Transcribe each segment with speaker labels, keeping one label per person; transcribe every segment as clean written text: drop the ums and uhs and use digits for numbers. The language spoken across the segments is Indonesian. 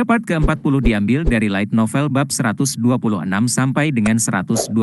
Speaker 1: Part ke-40 diambil dari light novel bab 126 sampai dengan 127.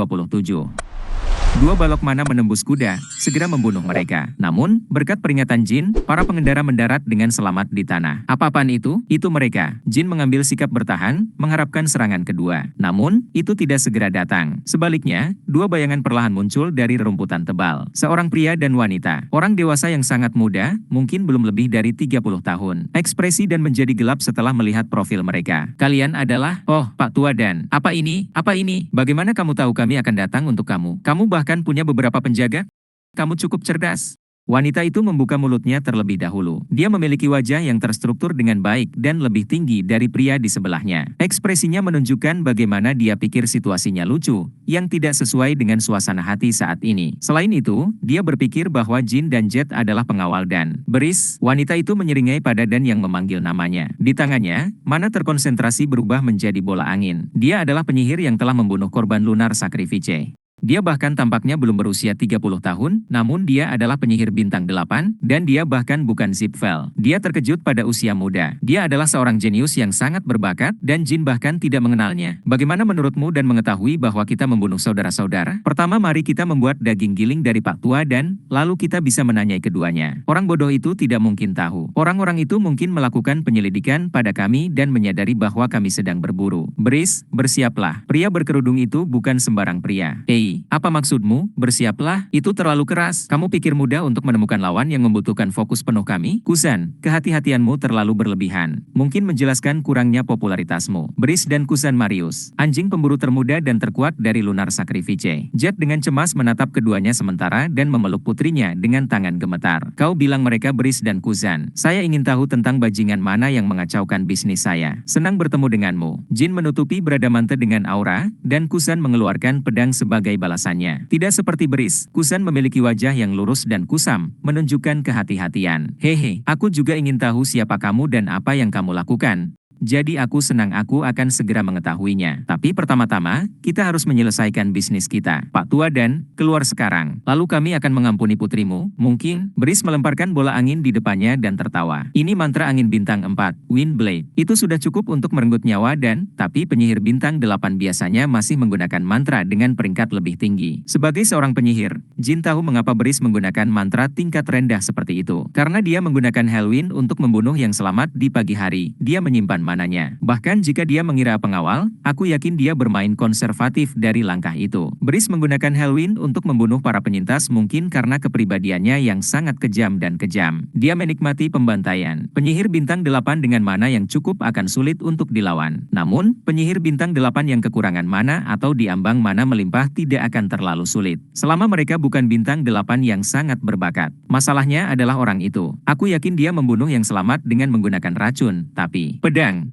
Speaker 1: Dua balok mana menembus kuda, segera membunuh mereka. Namun, berkat peringatan Jin, para pengendara mendarat dengan selamat di tanah. Apa-apaan itu? Itu mereka. Jin mengambil sikap bertahan, mengharapkan serangan kedua. Namun, itu tidak segera datang. Sebaliknya, dua bayangan perlahan muncul dari rerumputan tebal. Seorang pria dan wanita. Orang dewasa yang sangat muda, mungkin belum lebih dari 30 tahun. Ekspresi dan menjadi gelap setelah melihat profil mereka. Kalian adalah, oh, Pak Tua dan, apa ini? Apa ini? Bagaimana kamu tahu kami akan datang untuk kamu? Kamu bahkan punya beberapa penjaga? Kamu cukup cerdas. Wanita itu membuka mulutnya terlebih dahulu. Dia memiliki wajah yang terstruktur dengan baik dan lebih tinggi dari pria di sebelahnya. Ekspresinya menunjukkan bagaimana dia pikir situasinya lucu, yang tidak sesuai dengan suasana hati saat ini. Selain itu, dia berpikir bahwa Jin dan Jet adalah pengawal Dan. Beris, wanita itu menyeringai pada Dan yang memanggil namanya. Di tangannya, mana terkonsentrasi berubah menjadi bola angin. Dia adalah penyihir yang telah membunuh korban lunar Sacrifice. Dia bahkan tampaknya belum berusia 30 tahun, namun dia adalah penyihir bintang 8, dan dia bahkan bukan Zipfel. Dia terkejut pada usia muda. Dia adalah seorang jenius yang sangat berbakat, dan Jin bahkan tidak mengenalnya. Bagaimana menurutmu dan mengetahui bahwa kita membunuh saudara-saudara? Pertama mari kita membuat daging giling dari Pak Tua dan, lalu kita bisa menanyai keduanya. Orang bodoh itu tidak mungkin tahu. Orang-orang itu mungkin melakukan penyelidikan pada kami dan menyadari bahwa kami sedang berburu. Beris, bersiaplah. Pria berkerudung itu bukan sembarang pria. Apa maksudmu? Bersiaplah, itu terlalu keras. Kamu pikir mudah untuk menemukan lawan yang membutuhkan fokus penuh kami? Kusan, kehati-hatianmu terlalu berlebihan. Mungkin menjelaskan kurangnya popularitasmu. Beris dan Kusan Marius, anjing pemburu termuda dan terkuat dari Lunar Sacrifice. Jet dengan cemas menatap keduanya sementara dan memeluk putrinya dengan tangan gemetar. Kau bilang mereka Beris dan Kusan. Saya ingin tahu tentang bajingan mana yang mengacaukan bisnis saya. Senang bertemu denganmu. Jin menutupi Bradamante dengan aura, dan Kusan mengeluarkan pedang sebagai balasannya. Tidak seperti Beris, Kusan memiliki wajah yang lurus dan kusam, menunjukkan kehati-hatian. Hehe, aku juga ingin tahu siapa kamu dan apa yang kamu lakukan. Jadi aku senang aku akan segera mengetahuinya. Tapi pertama-tama, kita harus menyelesaikan bisnis kita. Pak Tua dan, keluar sekarang. Lalu kami akan mengampuni putrimu, mungkin? Beris melemparkan bola angin di depannya dan tertawa. Ini mantra angin bintang 4, Wind Blade. Itu sudah cukup untuk merenggut nyawa dan, tapi penyihir bintang 8 biasanya masih menggunakan mantra dengan peringkat lebih tinggi. Sebagai seorang penyihir, Jin tahu mengapa Beris menggunakan mantra tingkat rendah seperti itu. Karena dia menggunakan Hellwind untuk membunuh yang selamat di pagi hari, dia menyimpan mananya. Bahkan jika dia mengira pengawal, aku yakin dia bermain konservatif dari langkah itu. Beris menggunakan Hellwind untuk membunuh para penyintas mungkin karena kepribadiannya yang sangat kejam dan kejam. Dia menikmati pembantaian. Penyihir bintang 8 dengan mana yang cukup akan sulit untuk dilawan. Namun, penyihir bintang 8 yang kekurangan mana atau diambang mana melimpah tidak akan terlalu sulit. Selama mereka bukan bintang 8 yang sangat berbakat. Masalahnya adalah orang itu. Aku yakin dia membunuh yang selamat dengan menggunakan racun, tapi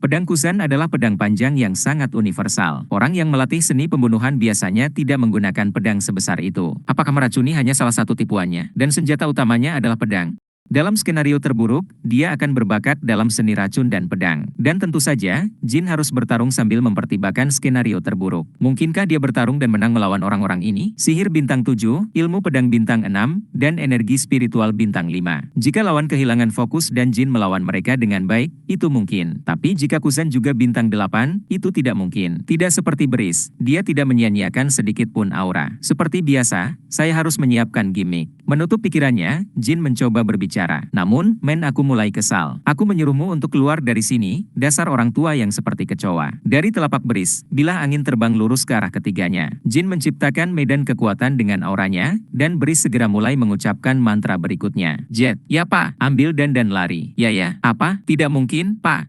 Speaker 1: Pedang Kusan adalah pedang panjang yang sangat universal. Orang yang melatih seni pembunuhan biasanya tidak menggunakan pedang sebesar itu. Apakah meracuni hanya salah satu tipuannya? Dan senjata utamanya adalah pedang. Dalam skenario terburuk, dia akan berbakat dalam seni racun dan pedang. Dan tentu saja, Jin harus bertarung sambil mempertimbangkan skenario terburuk. Mungkinkah dia bertarung dan menang melawan orang-orang ini? Sihir bintang 7, ilmu pedang bintang 6, dan energi spiritual bintang 5. Jika lawan kehilangan fokus dan Jin melawan mereka dengan baik, itu mungkin. Tapi jika Kusan juga bintang 8, itu tidak mungkin. Tidak seperti Beris, dia tidak menyia-nyiakan sedikit pun aura. Seperti biasa, saya harus menyiapkan gimmick. Menutup pikirannya, Jin mencoba berbicara. Namun, aku mulai kesal. Aku menyuruhmu untuk keluar dari sini, dasar orang tua yang seperti kecoa. Dari telapak Beris, bilah angin terbang lurus ke arah ketiganya. Jin menciptakan medan kekuatan dengan auranya, dan Beris segera mulai mengucapkan mantra berikutnya. Jet, ya Pak, ambil dan lari. Ya, apa? Tidak mungkin, Pak.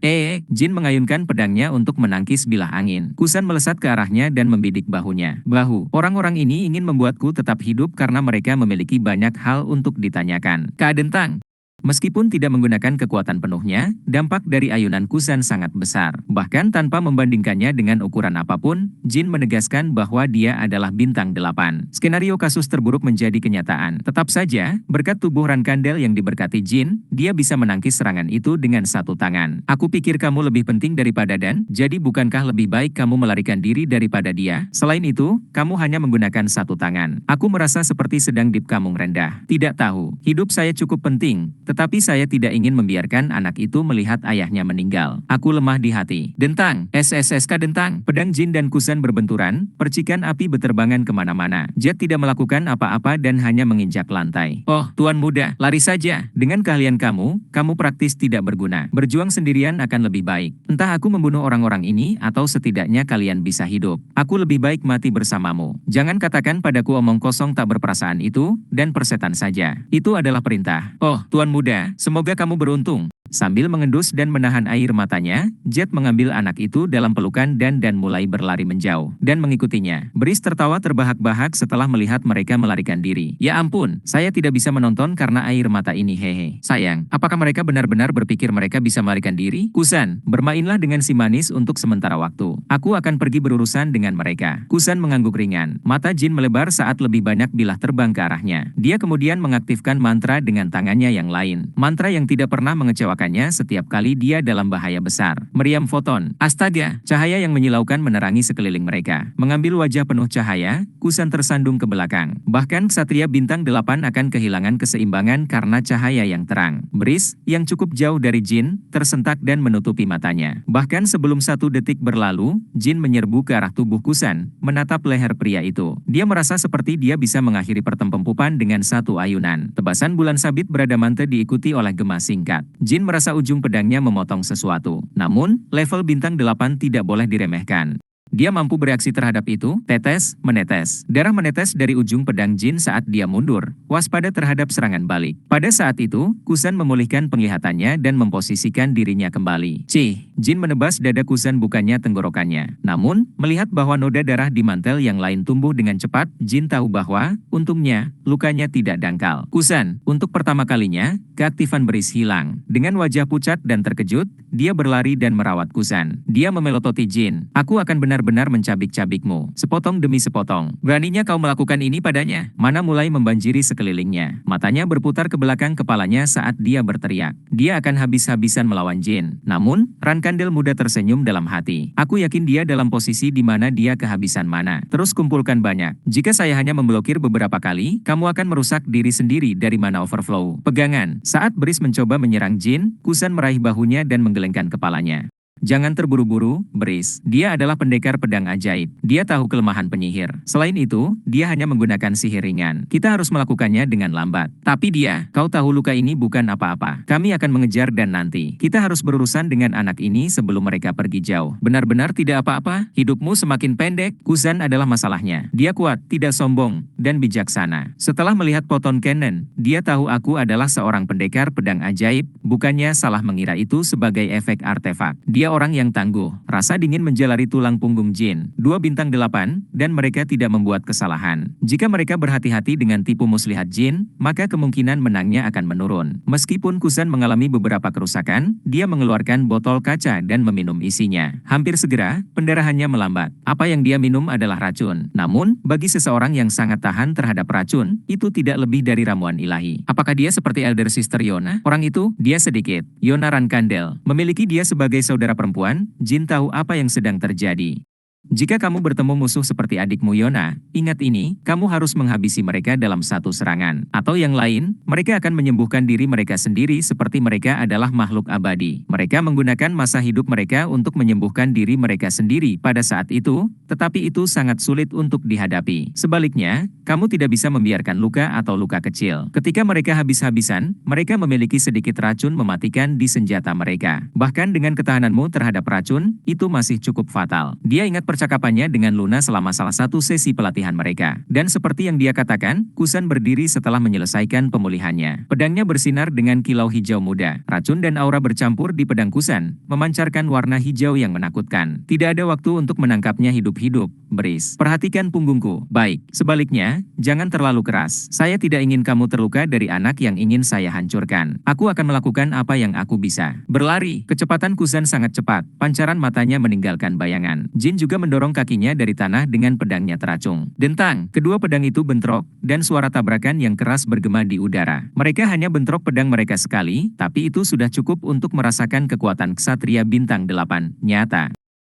Speaker 1: Jin mengayunkan pedangnya untuk menangkis bilah angin. Kusan melesat ke arahnya dan membidik bahunya. Orang-orang ini ingin membuatku tetap hidup karena mereka memiliki banyak hal untuk ditanyakan. Kak Dentang. Meskipun tidak menggunakan kekuatan penuhnya, dampak dari ayunan Kusan sangat besar. Bahkan tanpa membandingkannya dengan ukuran apapun, Jin menegaskan bahwa dia adalah bintang 8. Skenario kasus terburuk menjadi kenyataan. Tetap saja, berkat tubuh Rankandel yang diberkati Jin, dia bisa menangkis serangan itu dengan satu tangan. Aku pikir kamu lebih penting daripada Dan, jadi bukankah lebih baik kamu melarikan diri daripada dia? Selain itu, kamu hanya menggunakan satu tangan. Aku merasa seperti sedang dip kamu rendah. Tidak tahu, hidup saya cukup penting, Tetapi saya tidak ingin membiarkan anak itu melihat ayahnya meninggal. Aku lemah di hati. Dentang, SSSK dentang. Pedang Jin dan Kusan berbenturan, percikan api beterbangan kemana-mana. Jet tidak melakukan apa-apa dan hanya menginjak lantai. Oh, tuan muda, lari saja. Dengan keahlian kamu, kamu praktis tidak berguna. Berjuang sendirian akan lebih baik. Entah aku membunuh orang-orang ini atau setidaknya kalian bisa hidup. Aku lebih baik mati bersamamu. Jangan katakan padaku omong kosong tak berperasaan itu, dan persetan saja. Itu adalah perintah. Oh, tuan muda, semoga kamu beruntung. Sambil mengendus dan menahan air matanya, Jet mengambil anak itu dalam pelukan dan mulai berlari menjauh, dan mengikutinya. Brice tertawa terbahak-bahak setelah melihat mereka melarikan diri. Ya ampun, saya tidak bisa menonton karena air mata ini hehe. Sayang, apakah mereka benar-benar berpikir mereka bisa melarikan diri? Kusan, bermainlah dengan si manis untuk sementara waktu. Aku akan pergi berurusan dengan mereka. Kusan mengangguk ringan. Mata Jin melebar saat lebih banyak bilah terbang ke arahnya. Dia kemudian mengaktifkan mantra dengan tangannya yang lain. Mantra yang tidak pernah mengecewakan setiap kali dia dalam bahaya besar. Meriam foton. Astaga, cahaya yang menyilaukan menerangi sekeliling mereka. Mengambil wajah penuh cahaya, Kusan tersandung ke belakang. Bahkan Ksatria Bintang 8 akan kehilangan keseimbangan karena cahaya yang terang. Brice, yang cukup jauh dari Jin, tersentak dan menutupi matanya. Bahkan sebelum 1 detik berlalu, Jin menyerbu ke arah tubuh Kusan, menatap leher pria itu. Dia merasa seperti dia bisa mengakhiri pertempuran dengan 1 ayunan. Tebasan bulan sabit beradamante diikuti oleh gema singkat. Jin merasa ujung pedangnya memotong sesuatu. Namun, level bintang 8 tidak boleh diremehkan. Dia mampu bereaksi terhadap itu, tetes, menetes. Darah menetes dari ujung pedang Jin saat dia mundur, waspada terhadap serangan balik. Pada saat itu, Kusan memulihkan penglihatannya dan memposisikan dirinya kembali. Cih, Jin menebas dada Kusan bukannya tenggorokannya. Namun, melihat bahwa noda darah di mantel yang lain tumbuh dengan cepat, Jin tahu bahwa, untungnya, lukanya tidak dangkal. Kusan, untuk pertama kalinya, keaktifan Brice hilang. Dengan wajah pucat dan terkejut, dia berlari dan merawat Kusan. Dia memelototi Jin. Aku akan benar-benar mencabik-cabikmu, sepotong demi sepotong. Beraninya kau melakukan ini padanya? Mana mulai membanjiri sekelilingnya. Matanya berputar ke belakang kepalanya saat dia berteriak. Dia akan habis-habisan melawan Jin. Namun, Rankandel muda tersenyum dalam hati. Aku yakin dia dalam posisi di mana dia kehabisan mana. Terus kumpulkan banyak. Jika saya hanya memblokir beberapa kali, kamu akan merusak diri sendiri dari mana overflow. Pegangan. Saat Brice mencoba menyerang Jin, Kusan meraih bahunya dan menggelengkan kepalanya. Jangan terburu-buru, Brice. Dia adalah pendekar pedang ajaib. Dia tahu kelemahan penyihir. Selain itu, dia hanya menggunakan sihir ringan. Kita harus melakukannya dengan lambat. Tapi dia, kau tahu luka ini bukan apa-apa. Kami akan mengejar dan nanti. Kita harus berurusan dengan anak ini sebelum mereka pergi jauh. Benar-benar tidak apa-apa. Hidupmu semakin pendek. Kusan adalah masalahnya. Dia kuat, tidak sombong, dan bijaksana. Setelah melihat Photon Cannon, dia tahu aku adalah seorang pendekar pedang ajaib. Bukannya salah mengira itu sebagai efek artefak. Dia orang yang tangguh. Rasa dingin menjalari tulang punggung Jin. 2 bintang 8, dan mereka tidak membuat kesalahan. Jika mereka berhati-hati dengan tipu muslihat Jin, maka kemungkinan menangnya akan menurun. Meskipun Kusan mengalami beberapa kerusakan, dia mengeluarkan botol kaca dan meminum isinya. Hampir segera, pendarahannya melambat. Apa yang dia minum adalah racun. Namun, bagi seseorang yang sangat tahan terhadap racun, itu tidak lebih dari ramuan ilahi. Apakah dia seperti Elder Sister Yona? Orang itu, dia sedikit. Yona Rankandel. Memiliki dia sebagai saudara perempuan, Jin tahu apa yang sedang terjadi. Jika kamu bertemu musuh seperti adikmu Yona, ingat ini, kamu harus menghabisi mereka dalam 1 serangan. Atau yang lain, mereka akan menyembuhkan diri mereka sendiri seperti mereka adalah makhluk abadi. Mereka menggunakan masa hidup mereka untuk menyembuhkan diri mereka sendiri pada saat itu, tetapi itu sangat sulit untuk dihadapi. Sebaliknya, kamu tidak bisa membiarkan luka atau luka kecil. Ketika mereka habis-habisan, mereka memiliki sedikit racun mematikan di senjata mereka. Bahkan dengan ketahananmu terhadap racun, itu masih cukup fatal. Dia ingat percakapannya dengan Luna selama salah satu sesi pelatihan mereka. Dan seperti yang dia katakan, Kusan berdiri setelah menyelesaikan pemulihannya. Pedangnya bersinar dengan kilau hijau muda. Racun dan aura bercampur di pedang Kusan, memancarkan warna hijau yang menakutkan. Tidak ada waktu untuk menangkapnya hidup-hidup, Brice. Perhatikan punggungku. Baik, sebaliknya, jangan terlalu keras. Saya tidak ingin kamu terluka dari anak yang ingin saya hancurkan. Aku akan melakukan apa yang aku bisa. Berlari. Kecepatan Kusan sangat cepat. Pancaran matanya meninggalkan bayangan. Jin juga mendorong kakinya dari tanah dengan pedangnya teracung. Dentang, kedua pedang itu bentrok, dan suara tabrakan yang keras bergema di udara. Mereka hanya bentrok pedang mereka sekali, tapi itu sudah cukup untuk merasakan kekuatan Ksatria Bintang 8, nyata.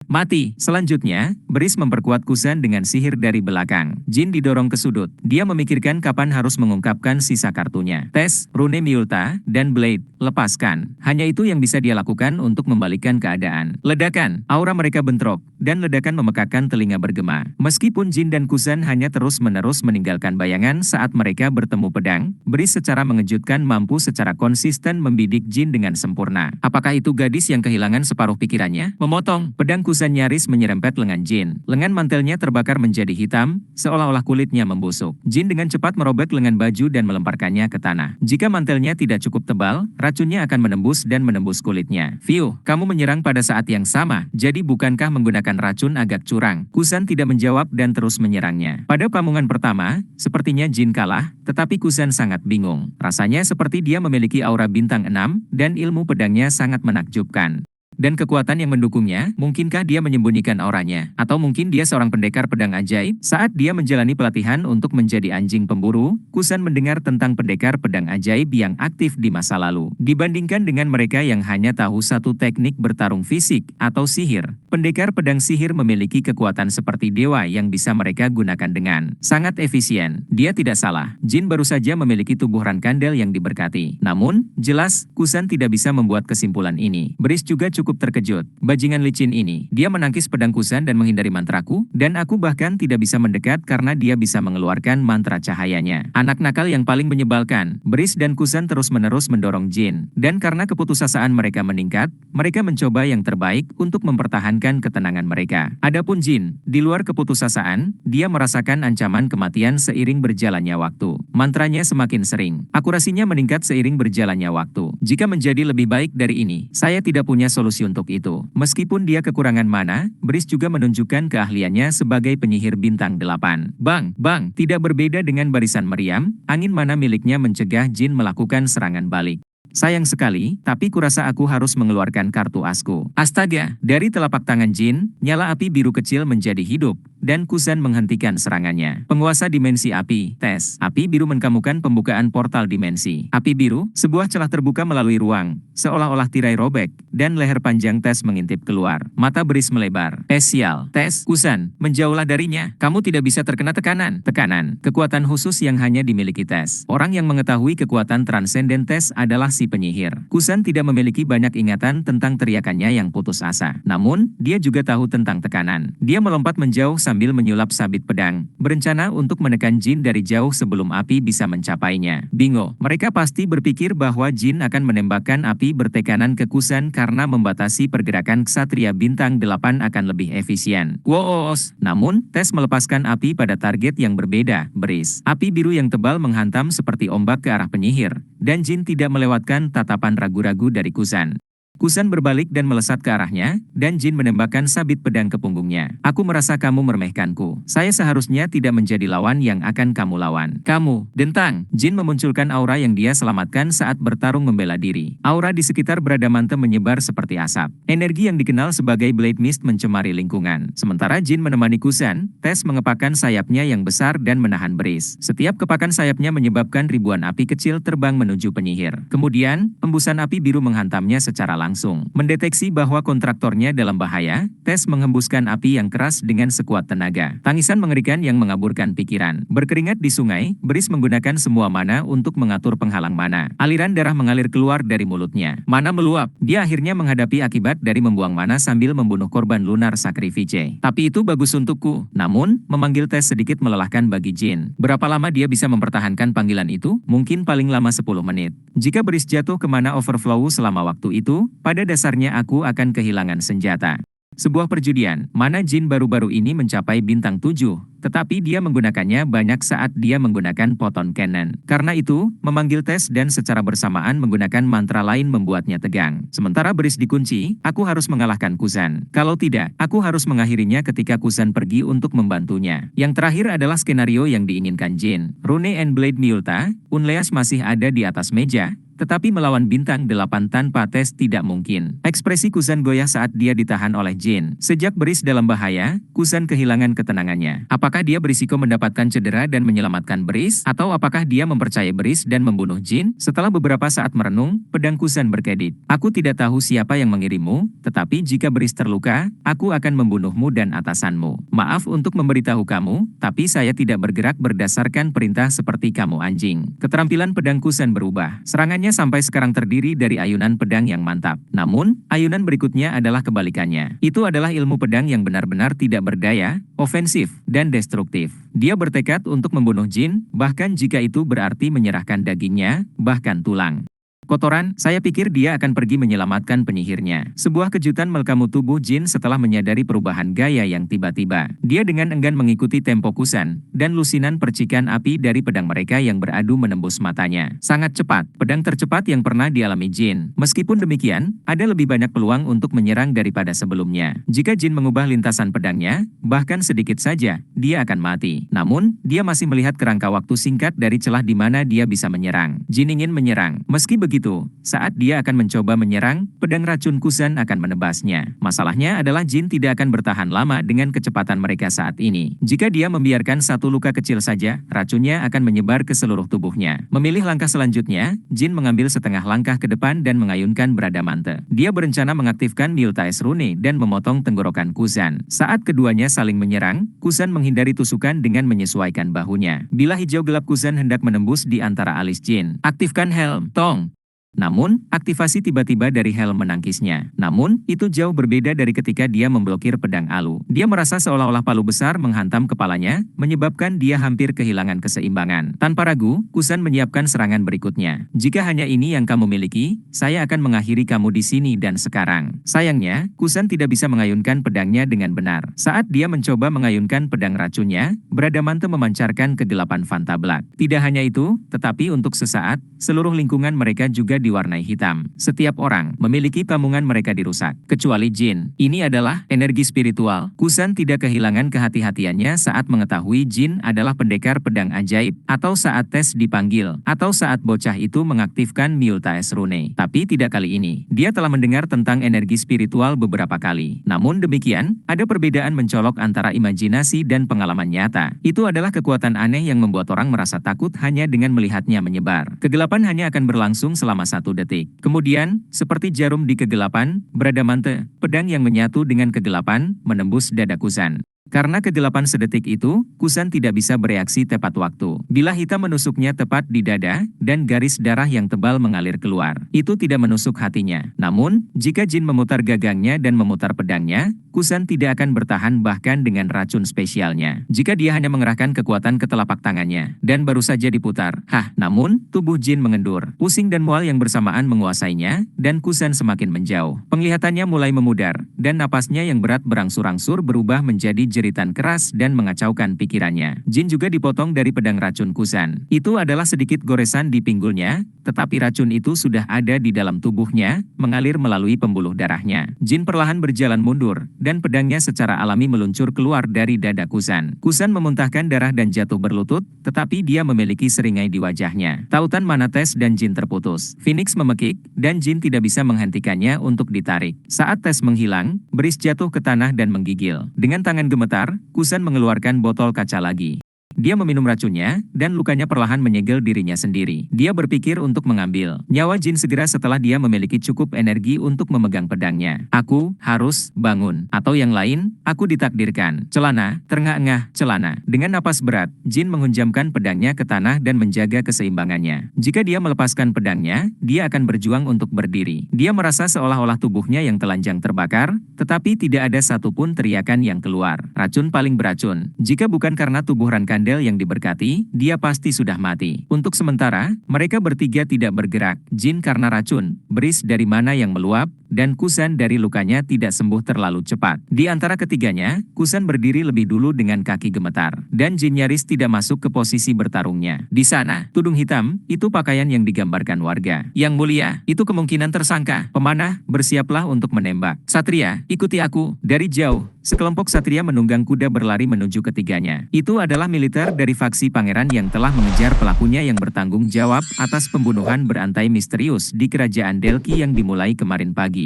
Speaker 1: Mati. Selanjutnya, Breeze memperkuat Kusan dengan sihir dari belakang. Jin didorong ke sudut. Dia memikirkan kapan harus mengungkapkan sisa kartunya. Tes, Rune Miulta, dan Blade. Lepaskan. Hanya itu yang bisa dia lakukan untuk membalikkan keadaan. Ledakan. Aura mereka bentrok, dan ledakan memekakkan telinga bergema. Meskipun Jin dan Kusan hanya terus-menerus meninggalkan bayangan saat mereka bertemu pedang, Breeze secara mengejutkan mampu secara konsisten membidik Jin dengan sempurna. Apakah itu gadis yang kehilangan separuh pikirannya? Memotong. Pedang Kusan nyaris menyerempet lengan Jin. Lengan mantelnya terbakar menjadi hitam, seolah-olah kulitnya membusuk. Jin dengan cepat merobek lengan baju dan melemparkannya ke tanah. Jika mantelnya tidak cukup tebal, racunnya akan menembus dan menembus kulitnya. View, kamu menyerang pada saat yang sama, jadi bukankah menggunakan racun agak curang? Kusan tidak menjawab dan terus menyerangnya. Pada pamungan pertama, sepertinya Jin kalah, tetapi Kusan sangat bingung. Rasanya seperti dia memiliki aura bintang 6, dan ilmu pedangnya sangat menakjubkan. Dan kekuatan yang mendukungnya, mungkinkah dia menyembunyikan auranya? Atau mungkin dia seorang pendekar pedang ajaib? Saat dia menjalani pelatihan untuk menjadi anjing pemburu, Kusan mendengar tentang pendekar pedang ajaib yang aktif di masa lalu. Dibandingkan dengan mereka yang hanya tahu satu teknik bertarung fisik atau sihir, pendekar pedang sihir memiliki kekuatan seperti dewa yang bisa mereka gunakan dengan sangat efisien. Dia tidak salah, Jin baru saja memiliki tubuh Rankandel yang diberkati. Namun, jelas, Kusan tidak bisa membuat kesimpulan ini. Breeze juga cukup terkejut. Bajingan licin ini, dia menangkis pedang Kusan dan menghindari mantraku, dan aku bahkan tidak bisa mendekat karena dia bisa mengeluarkan mantra cahayanya. Anak nakal yang paling menyebalkan. Breeze dan Kusan terus-menerus mendorong Jin, dan karena keputusasaan mereka meningkat, mereka mencoba yang terbaik untuk mempertahankan ketenangan mereka. Adapun Jin, di luar keputusasaan, dia merasakan ancaman kematian seiring berjalannya waktu. Mantranya semakin sering. Akurasinya meningkat seiring berjalannya waktu. Jika menjadi lebih baik dari ini, saya tidak punya solusi untuk itu. Meskipun dia kekurangan mana, Breeze juga menunjukkan keahliannya sebagai penyihir bintang 8. Bang, tidak berbeda dengan barisan meriam, angin mana miliknya mencegah Jin melakukan serangan balik. Sayang sekali, tapi kurasa aku harus mengeluarkan kartu asku. Astaga, dari telapak tangan Jin, nyala api biru kecil menjadi hidup, dan Kusan menghentikan serangannya. Penguasa dimensi api, tes. Api biru menkamukan pembukaan portal dimensi. Api biru, sebuah celah terbuka melalui ruang, seolah-olah tirai robek, dan leher panjang tes mengintip keluar. Mata Breeze melebar. Sial, tes. Kusan, menjauhlah darinya. Kamu tidak bisa terkena tekanan. Tekanan, kekuatan khusus yang hanya dimiliki tes. Orang yang mengetahui kekuatan transenden tes adalah si penyihir. Kusan tidak memiliki banyak ingatan tentang teriakannya yang putus asa. Namun, dia juga tahu tentang tekanan. Dia melompat menjauh sambil menyulap sabit pedang, berencana untuk menekan Jin dari jauh sebelum api bisa mencapainya. Bingo, mereka pasti berpikir bahwa Jin akan menembakkan api bertekanan ke Kusan karena membatasi pergerakan ksatria bintang 8 akan lebih efisien. Woos, namun, tes melepaskan api pada target yang berbeda, Breeze. Api biru yang tebal menghantam seperti ombak ke arah penyihir, dan Jin tidak melewatkan tatapan ragu-ragu dari Kusan. Kusan berbalik dan melesat ke arahnya, dan Jin menembakkan sabit pedang ke punggungnya. Aku merasa kamu meremehkanku. Saya seharusnya tidak menjadi lawan yang akan kamu lawan. Kamu, dentang. Jin memunculkan aura yang dia selamatkan saat bertarung membela diri. Aura di sekitar Bradamante menyebar seperti asap. Energi yang dikenal sebagai Blade Mist mencemari lingkungan. Sementara Jin menemani Kusan, tes mengepakkan sayapnya yang besar dan menahan Breeze. Setiap kepakan sayapnya menyebabkan ribuan api kecil terbang menuju penyihir. Kemudian, embusan api biru menghantamnya secara langsung. Mendeteksi bahwa kontraktornya dalam bahaya, tes menghembuskan api yang keras dengan sekuat tenaga. Tangisan mengerikan yang mengaburkan pikiran. Berkeringat di sungai, Breeze menggunakan semua mana untuk mengatur penghalang mana. Aliran darah mengalir keluar dari mulutnya. Mana meluap. Dia akhirnya menghadapi akibat dari membuang mana sambil membunuh korban lunar sacrifice. Tapi itu bagus untukku. Namun, memanggil tes sedikit melelahkan bagi Jin. Berapa lama dia bisa mempertahankan panggilan itu? Mungkin paling lama 10 menit. Jika Breeze jatuh ke mana overflow selama waktu itu, pada dasarnya aku akan kehilangan senjata. Sebuah perjudian, mana Jin baru-baru ini mencapai bintang 7, tetapi dia menggunakannya banyak saat dia menggunakan photon cannon. Karena itu, memanggil tes dan secara bersamaan menggunakan mantra lain membuatnya tegang. Sementara Breeze dikunci, aku harus mengalahkan Kusan. Kalau tidak, aku harus mengakhirinya ketika Kusan pergi untuk membantunya. Yang terakhir adalah skenario yang diinginkan Jin. Rune and Blade Miulta, Unleash masih ada di atas meja, tetapi melawan bintang 8 tanpa tes tidak mungkin. Ekspresi Kusan goyah saat dia ditahan oleh Jin. Sejak Breeze dalam bahaya, Kusan kehilangan ketenangannya. Apakah Apakah dia berisiko mendapatkan cedera dan menyelamatkan Beris, atau apakah dia mempercayai Beris dan membunuh Jin? Setelah beberapa saat merenung, pedang Kusan berkedip. Aku tidak tahu siapa yang mengirimmu, tetapi jika Beris terluka, aku akan membunuhmu dan atasanmu. Maaf untuk memberitahu kamu, tapi saya tidak bergerak berdasarkan perintah seperti kamu anjing. Keterampilan pedang Kusan berubah. Serangannya sampai sekarang terdiri dari ayunan pedang yang mantap. Namun, ayunan berikutnya adalah kebalikannya. Itu adalah ilmu pedang yang benar-benar tidak berdaya, ofensif, dan destruktif. Dia bertekad untuk membunuh Jin, bahkan jika itu berarti menyerahkan dagingnya, bahkan tulang. Kotoran, saya pikir dia akan pergi menyelamatkan penyihirnya. Sebuah kejutan melekamu tubuh Jin setelah menyadari perubahan gaya yang tiba-tiba. Dia dengan enggan mengikuti tempo Kusan, dan lusinan percikan api dari pedang mereka yang beradu menembus matanya. Sangat cepat, pedang tercepat yang pernah dialami Jin. Meskipun demikian, ada lebih banyak peluang untuk menyerang daripada sebelumnya. Jika Jin mengubah lintasan pedangnya, bahkan sedikit saja, dia akan mati. Namun, dia masih melihat kerangka waktu singkat dari celah di mana dia bisa menyerang. Jin ingin menyerang. Meski begitu, saat dia akan mencoba menyerang, pedang racun Kusan akan menebasnya. Masalahnya adalah Jin tidak akan bertahan lama dengan kecepatan mereka saat ini. Jika dia membiarkan satu luka kecil saja, racunnya akan menyebar ke seluruh tubuhnya. Memilih langkah selanjutnya, Jin mengambil setengah langkah ke depan dan mengayunkan Bradamante. Dia berencana mengaktifkan Miltaes Rune dan memotong tenggorokan Kusan. Saat keduanya saling menyerang, Kusan menghindari tusukan dengan menyesuaikan bahunya. Bila hijau gelap Kusan hendak menembus di antara alis Jin. Aktifkan helm, Tong! Namun, aktivasi tiba-tiba dari helm menangkisnya. Namun, itu jauh berbeda dari ketika dia memblokir pedang Alu. Dia merasa seolah-olah palu besar menghantam kepalanya, menyebabkan dia hampir kehilangan keseimbangan. Tanpa ragu, Kusan menyiapkan serangan berikutnya. Jika hanya ini yang kamu miliki, saya akan mengakhiri kamu di sini dan sekarang. Sayangnya, Kusan tidak bisa mengayunkan pedangnya dengan benar. Saat dia mencoba mengayunkan pedang racunnya, Bradamante memancarkan kegelapan Vantablack. Tidak hanya itu, tetapi untuk sesaat, seluruh lingkungan mereka juga diwarnai hitam. Setiap orang memiliki pamungan mereka dirusak, kecuali Jin. Ini adalah energi spiritual. Kusan tidak kehilangan kehati-hatiannya saat mengetahui Jin adalah pendekar pedang ajaib, atau saat tes dipanggil, atau saat bocah itu mengaktifkan Miltaes Rune. Tapi tidak kali ini. Dia telah mendengar tentang energi spiritual beberapa kali. Namun demikian, ada perbedaan mencolok antara imajinasi dan pengalaman nyata. Itu adalah kekuatan aneh yang membuat orang merasa takut hanya dengan melihatnya menyebar. Kegelapan hanya akan berlangsung selama 1 detik. Kemudian, seperti jarum di kegelapan, Bradamante, pedang yang menyatu dengan kegelapan, menembus dada Kusan. Karena kegelapan sedetik itu, Kusan tidak bisa bereaksi tepat waktu. Bila hitam menusuknya tepat di dada, dan garis darah yang tebal mengalir keluar. Itu tidak menusuk hatinya. Namun, jika Jin memutar gagangnya dan memutar pedangnya, Kusan tidak akan bertahan bahkan dengan racun spesialnya. Jika dia hanya mengerahkan kekuatan ke telapak tangannya, dan baru saja diputar. Namun, tubuh Jin mengendur. Pusing dan mual yang bersamaan menguasainya, dan Kusan semakin menjauh. Penglihatannya mulai memudar, dan napasnya yang berat berangsur-angsur berubah menjadi jeritan keras dan mengacaukan pikirannya. Jin juga dipotong dari pedang racun Kusan. Itu adalah sedikit goresan di pinggulnya, tetapi racun itu sudah ada di dalam tubuhnya, mengalir melalui pembuluh darahnya. Jin perlahan berjalan mundur, dan pedangnya secara alami meluncur keluar dari dada Kusan. Kusan memuntahkan darah dan jatuh berlutut, tetapi dia memiliki seringai di wajahnya. Tautan mana tes dan Jin terputus. Phoenix memekik, dan Jin tidak bisa menghentikannya untuk ditarik. Saat tes menghilang, Beris jatuh ke tanah dan menggigil. Dengan tangan gemetar, Kusan mengeluarkan botol kaca lagi. Dia meminum racunnya, dan lukanya perlahan menyegel dirinya sendiri. Dia berpikir untuk mengambil nyawa Jin segera setelah dia memiliki cukup energi untuk memegang pedangnya. Aku harus bangun. Atau yang lain, aku ditakdirkan. Celana, terengah-engah, celana. Dengan napas berat, Jin menghunjamkan pedangnya ke tanah dan menjaga keseimbangannya. Jika dia melepaskan pedangnya, dia akan berjuang untuk berdiri. Dia merasa seolah-olah tubuhnya yang telanjang terbakar, tetapi tidak ada satupun teriakan yang keluar. Racun paling beracun. Jika bukan karena tubuh Rankandel yang diberkati, dia pasti sudah mati. Untuk sementara, mereka bertiga tidak bergerak. Jin karena racun, Beris dari mana yang meluap, dan Kusan dari lukanya tidak sembuh terlalu cepat. Di antara ketiganya, Kusan berdiri lebih dulu dengan kaki gemetar, dan Jin nyaris tidak masuk ke posisi bertarungnya. Di sana, tudung hitam, itu pakaian yang digambarkan warga. Yang mulia, itu kemungkinan tersangka. Pemanah, bersiaplah untuk menembak. Satria, ikuti aku. Dari jauh, sekelompok satria menunggang kuda berlari menuju ketiganya. Itu adalah militer dari faksi pangeran yang telah mengejar pelakunya yang bertanggung jawab atas pembunuhan berantai misterius di kerajaan Delki yang dimulai kemarin pagi.